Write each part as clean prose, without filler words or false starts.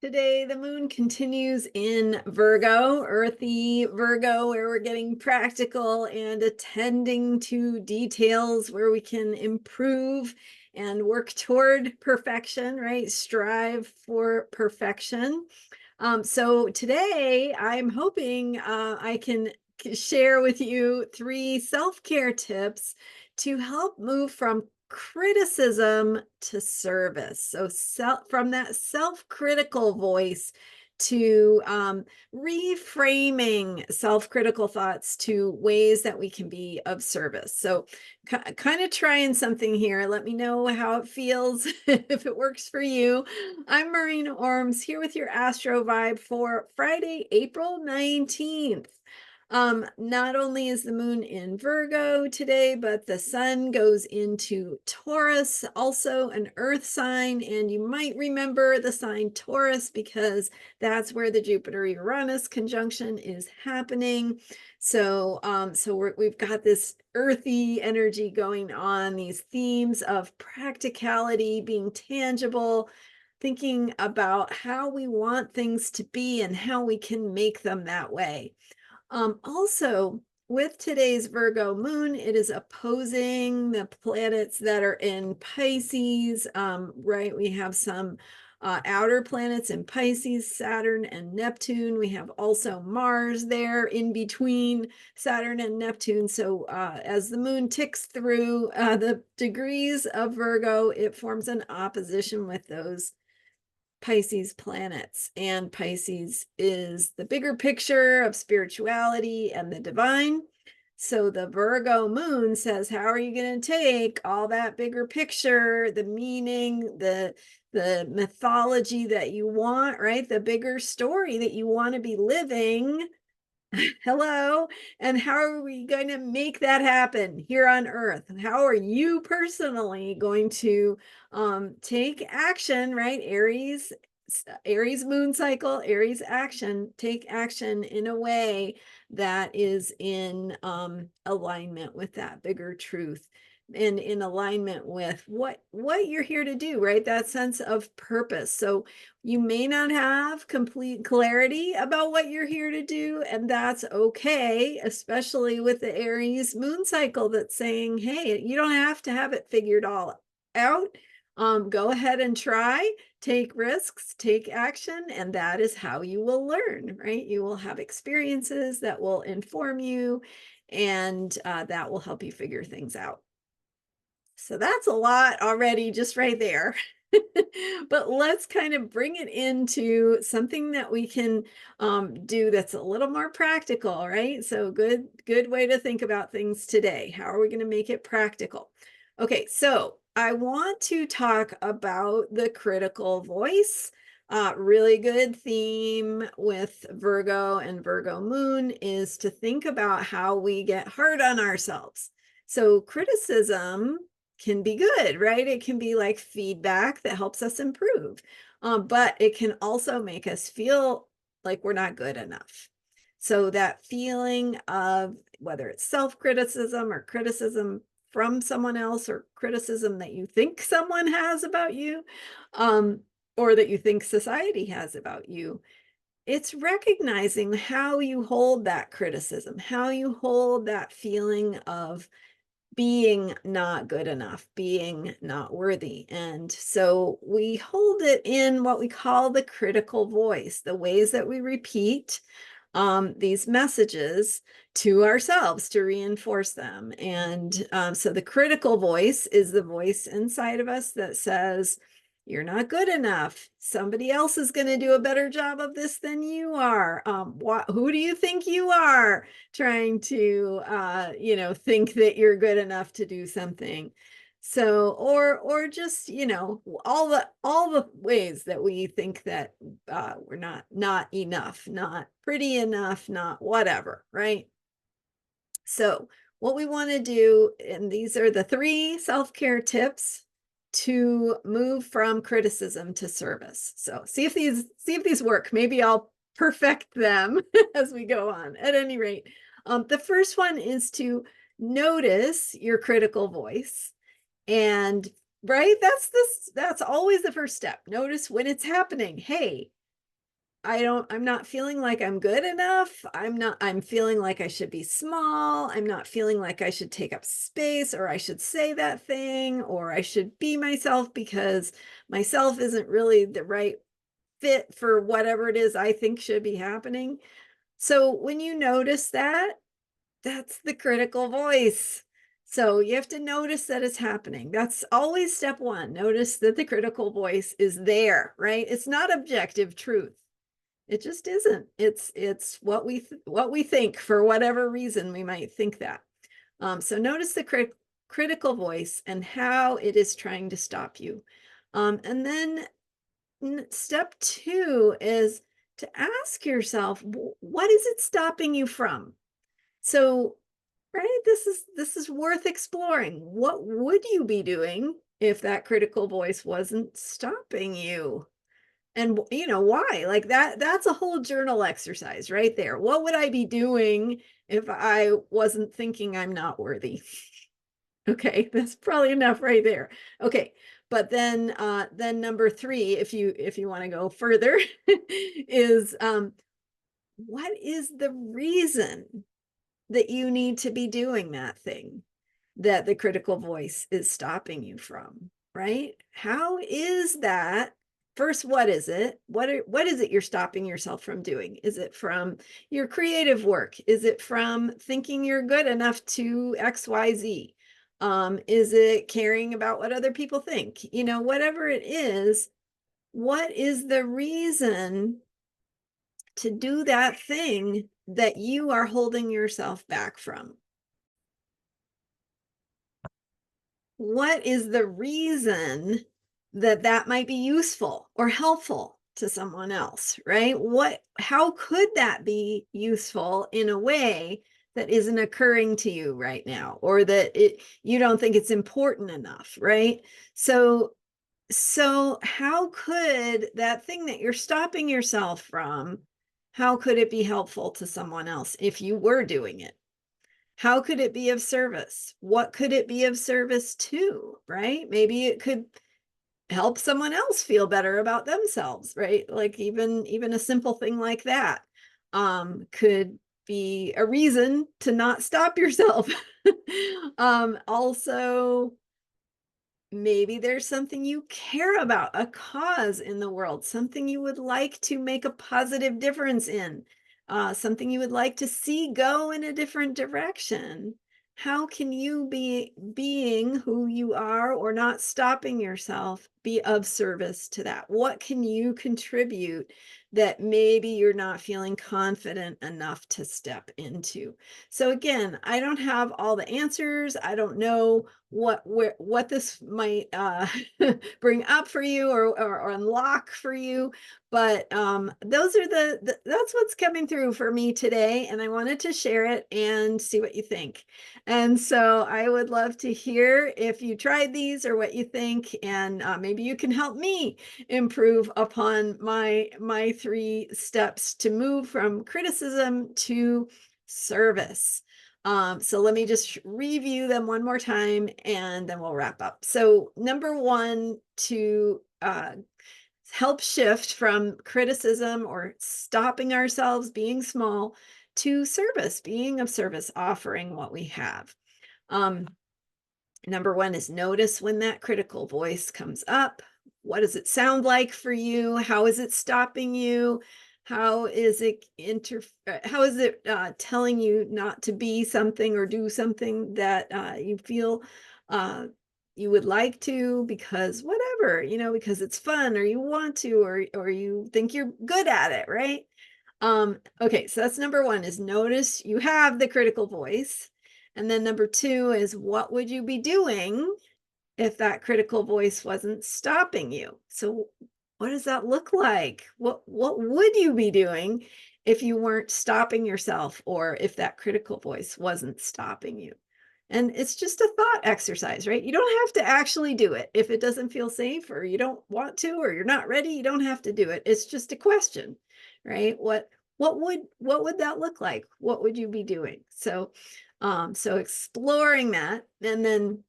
Today, the moon continues in Virgo, earthy Virgo, where we're getting practical and attending to details where we can improve and work toward perfection, right? Strive for perfection. So today, I'm hoping I can share with you 3 self-care tips to help move from criticism to service. So from that self-critical voice to reframing self-critical thoughts to ways that we can be of service. So kind of trying something here. Let me know how it feels if it works for you. I'm Marina Orms here with your Astro vibe for Friday, April 19th. Not only is the moon in Virgo today, but the sun goes into Taurus, also an earth sign. And you might remember the sign Taurus because that's where the Jupiter-Uranus conjunction is happening. So we've got this earthy energy going on, these themes of practicality, being tangible, thinking about how we want things to be and how we can make them that way. Also, with today's Virgo moon, it is opposing the planets that are in Pisces, right? We have some outer planets in Pisces, Saturn and Neptune. We have also Mars there in between Saturn and Neptune. So as the moon ticks through the degrees of Virgo, it forms an opposition with those Pisces planets. And Pisces is the bigger picture of spirituality and the divine. So the Virgo moon says, how are you going to take all that bigger picture, the meaning, the mythology that you want, right? The bigger story that you want to be living. Hello. And how are we going to make that happen here on Earth? How are you personally going to take action, right? Aries moon cycle, Aries action, take action in a way that is in alignment with that bigger truth and in alignment with what you're here to do, right? That sense of purpose. So you may not have complete clarity about what you're here to do, and that's okay, especially with the Aries moon cycle that's saying, hey, you don't have to have it figured all out. Go ahead and try, take risks, take action, and that is how you will learn, right? You will have experiences that will inform you, and that will help you figure things out. So that's a lot already just right there. But let's kind of bring it into something that we can do that's a little more practical, right? So good way to think about things today. How are we going to make it practical? Okay, so I want to talk about the critical voice. Really good theme with Virgo and Virgo moon is to think about how we get hard on ourselves. So criticism can be good, right? It can be like feedback that helps us improve. But it can also make us feel like we're not good enough. So that feeling of whether it's self-criticism or criticism from someone else or criticism that you think someone has about you, or that you think society has about you, it's recognizing how you hold that criticism, how you hold that feeling of being not good enough, being not worthy. And so we hold it in what we call the critical voice, the ways that we repeat these messages to ourselves to reinforce them. And so the critical voice is the voice inside of us that says, you're not good enough. Somebody else is going to do a better job of this than you are. Who do you think you are trying to, think that you're good enough to do something? So, or just, all the ways that we think that we're not enough, not pretty enough, not whatever, right? So what we want to do, and these are the 3 self-care tips to move from criticism to service. So see if these work. Maybe I'll perfect them as we go on. At any rate, the first one is to notice your critical voice. And right, that's always the first step. Notice when it's happening. Hey, I'm not feeling like I'm good enough. I'm feeling like I should be small. I'm not feeling like I should take up space, or I should say that thing, or I should be myself because myself isn't really the right fit for whatever it is I think should be happening. So when you notice that, that's the critical voice. So you have to notice that it's happening. That's always step one. Notice that the critical voice is there, right? It's not objective truth. It just isn't. It's what we think for whatever reason we might think that. So notice the critical voice and how it is trying to stop you. And then step two is to ask yourself, what is it stopping you from? So, right, this is worth exploring. What would you be doing if that critical voice wasn't stopping you? And you know why? Like that's a whole journal exercise right there. What would I be doing if I wasn't thinking I'm not worthy? Okay, that's probably enough right there. Okay, but then number three, if you want to go further, is what is the reason that you need to be doing that thing that the critical voice is stopping you from, right? How is that? First, what is it? What is it you're stopping yourself from doing? Is it from your creative work? Is it from thinking you're good enough to XYZ? Is it caring about what other people think? You know, whatever it is, what is the reason to do that thing that you are holding yourself back from? What is the reason that that might be useful or helpful to someone else, right? How could that be useful in a way that isn't occurring to you right now, or that you don't think it's important enough, right? So, so how could that thing that you're stopping yourself from, how could it be helpful to someone else if you were doing it? How could it be of service? What could it be of service to, right? Maybe it could help someone else feel better about themselves, right? Like even a simple thing like that could be a reason to not stop yourself. Also, maybe there's something you care about, a cause in the world, something you would like to make a positive difference in, something you would like to see go in a different direction. How can you be being who you are or not stopping yourself be of service to that? What can you contribute that maybe you're not feeling confident enough to step into? So again, I don't have all the answers. I don't know what this might bring up for you, or unlock for you, but those are that's what's coming through for me today, and I wanted to share it and see what you think. And so I would love to hear if you tried these or what you think, and maybe you can help me improve upon my three steps to move from criticism to service. So let me just review them one more time and then we'll wrap up. So number one, to help shift from criticism or stopping ourselves being small to service, being of service, offering what we have. Um, Number one is notice when that critical voice comes up. What does it sound like for you? How is it stopping you? How is it telling you not to be something or do something that you feel uh, you would like to, because whatever, you know, because it's fun, or you want to, or you think you're good at it, right? Okay, so that's number one, is notice you have the critical voice. And then number two is, what would you be doing if that critical voice wasn't stopping you? So what does that look like? What would you be doing if you weren't stopping yourself, or if that critical voice wasn't stopping you? And it's just a thought exercise, right? You don't have to actually do it. If it doesn't feel safe, or you don't want to, or you're not ready, you don't have to do it. It's just a question, right? What would that look like? What would you be doing? So so exploring that, and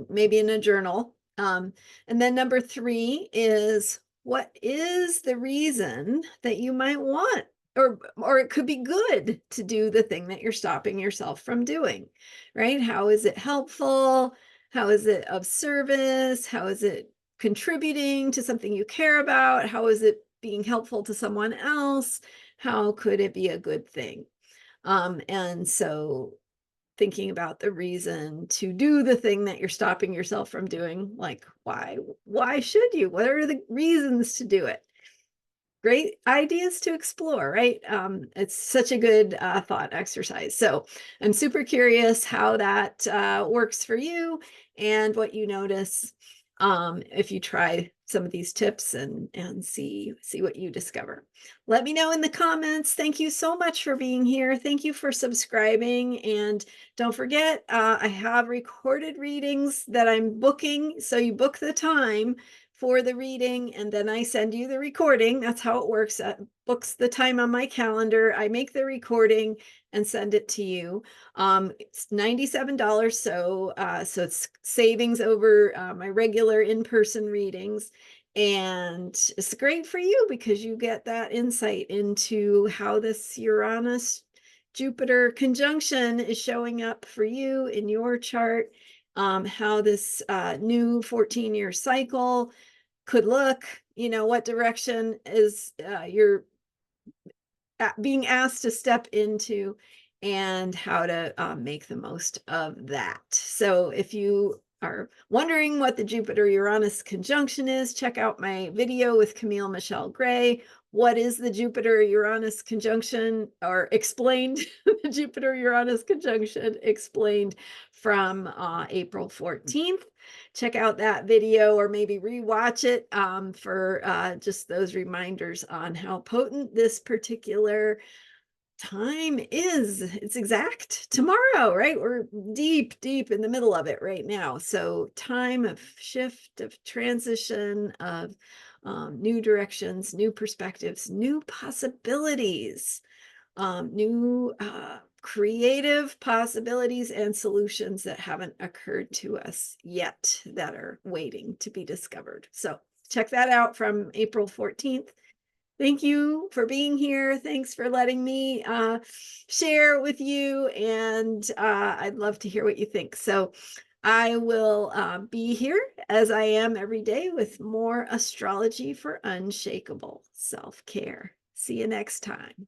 maybe in a journal. And then number three is, what is the reason that you might want, or it could be good to do the thing that you're stopping yourself from doing, right? How is it helpful? How is it of service? How is it contributing to something you care about? How is it being helpful to someone else? How could it be a good thing? And so thinking about the reason to do the thing that you're stopping yourself from doing, like why should you? What are the reasons to do it? Great ideas to explore, right? It's such a good thought exercise. So I'm super curious how that works for you and what you notice if you try some of these tips and see what you discover. Let me know in the comments. Thank you so much for being here. Thank you for subscribing. And don't forget, I have recorded readings that I'm booking. So you book the time for the reading, and then I send you the recording. That's how it works. Books the time on my calendar. I make the recording and send it to you. It's $97, so it's savings over my regular in-person readings. And it's great for you because you get that insight into how this Uranus Jupiter conjunction is showing up for you in your chart, how this new 14-year cycle could look, what direction is you're being asked to step into, and how to make the most of that. So if you are wondering what the Jupiter Uranus conjunction is, check out my video with Camille Michelle Gray. What is the Jupiter Uranus conjunction, or explained? The Jupiter Uranus conjunction explained from April 14th. Check out that video, or maybe rewatch it for just those reminders on how potent this particular time is. It's exact tomorrow, right? We're deep, deep in the middle of it right now. So time of shift, of transition, of new directions, new perspectives, new possibilities, new creative possibilities and solutions that haven't occurred to us yet that are waiting to be discovered. So check that out from April 14th. Thank you for being here. Thanks for letting me share with you. And I'd love to hear what you think. So I will be here as I am every day with more astrology for unshakable self-care. See you next time.